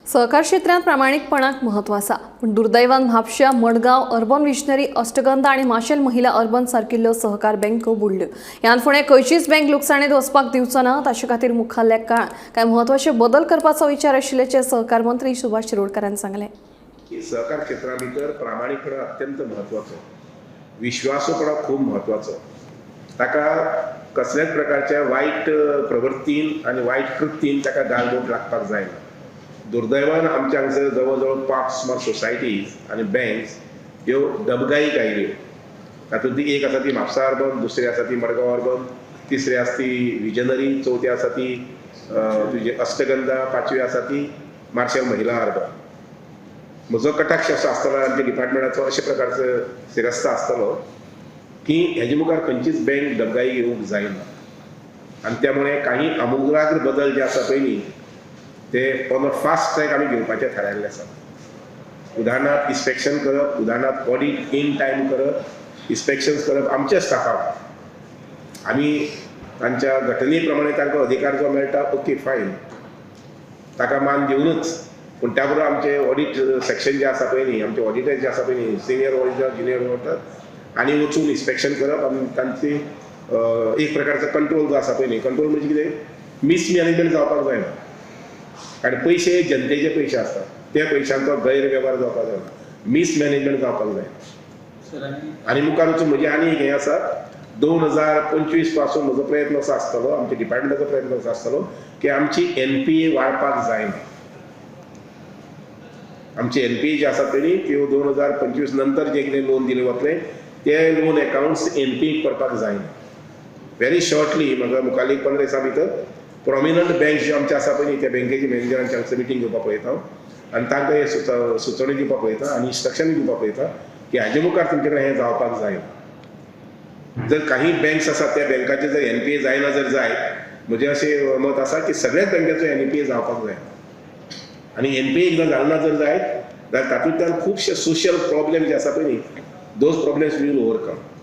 सहकार क्षेत्रात प्रामाणिकपणाक महत्वाचा पण दुर्दैवान म्हापश्या मडगाव अर्बन विशनरी अष्टगंधा आणि माशेल महिला अर्बन सारकिल्ल्यो सहकार बँको बुडल्यो। ह्यान फुडें खंयचीच बँक लुकसाणीत वचपाक दिवचो ना ताचे खातीर मुखाल्ल्या काळ काय महत्वाचे बदल करपाचो विचार आशिल्ल्याचे सहकार मंत्री सुभाष शिरोडकरान सांगले। सहकार क्षेत्रा भितर प्रामाणिकपण अत्यंत महत्वाचो, विश्वासूपण खूप महत्वाचो। ताका कसल्याच प्रकारच्या वाईट प्रवृत्तीन आणि वाईट कृतीन ताका गालबोट लागपाक जायना। दुर्दैवान आमच्या हांगसर जवळ जवळ 5 सुमार सोसायटीज आणि बँक्स ह्यो डबघाईक आयल्यो। तातूंतली एक आसा ती म्हापसा अर्बन, दुसरी आसा ती मडगांव अर्बन, तिसरी आसा ती विजनरी, चौथी आसा ती तुजी अष्टगंधा, पांचवी आसा ती मार्शल महिला अर्बन। म्हजो कटाक्ष असो आसतलो आमच्या डिपार्टमेंटाचो अशा प्रकारचो शिरस्त आसतलो की हेजे मुखार खंयचीच बँक डबघाईक येवंक जायना आणि त्यामुळे काही आमूलाग्र बदल जे आसा पयलीं ते ऑन अ फास्ट ट्रॅक आमी घेवपाचें थारायल्लें आसा। उदाहरणार्थ इन्स्पेक्शन करप, उदाहरणार्थ ऑडिट इन टायम करप, इन्स्पेक्शन्स करप आमच्या स्टाफाक। आमी तांच्या घटने प्रमाणे तांकां अधिकार जो मेळटा ओके फायन, ताका मान दिवनूच, पूण त्या बरोबर आमचे ऑडिट सेक्शन जे आसा पळय न्ही, आमचे ऑडिटर जे आसा पळय न्ही, सिनियर ऑडिटर, ज्युनियर ऑडिटर, आनी वचून इन्स्पेक्शन करप आनी तांची एक प्रकारचो कंट्रोल जो आसा पळय न्ही, कंट्रोल म्हणजे कितें मिसमॅनेजमेंट जावपाक जायना। कारण पैसे जनतेचे पैसे असतात, त्या पैशांचो गैरव्यवहार जावपाक जायना, मिसमॅनेजमेंट जावपाक जायना। आनी मुखार वचून म्हजे आनी हें आसा 2025 पासून म्हजो प्रयत्न असो आसतलो, आमच्या डिपार्टमेंटाचो प्रयत्न असो आसतलो की आमची NPA वाडपाक जायना। आमची NPA जी आसा पळय त्यो 2025 नंतर जे कितें लोन दिले वतले ते लोन अकाउंट्स NPA करपाक जायना। व्हेरी शॉर्टली म्हाका मुखाल्ली 15 दिसां भितर प्रॉमिनंट बँक जे आमचे आसा पळय त्या बँकेची मॅनेजरांची हांगसर मिटींग घेवपाक पळयता आनी तांकां हे सुचोवणी दिवपाक पळयता आनी इन्स्ट्रक्शन दिवपाक पळयता की हाजे मुखार तुमचे कडेन हें जावपाक जायना। जर काही बँक्स आसात त्या बँकाचे जर NPA जायना जर जायत, म्हजें अशें मत आसा की सगळ्याच बँकेचो NPA जावपाक जाय आनी NPA एकदां जावना जर जायत जाल्यार तातूंतल्यान खुबशे सोशियल प्रॉब्लेम जे आसा पळय न्ही, दोज प्रॉब्लेम्स वील ओवरकम।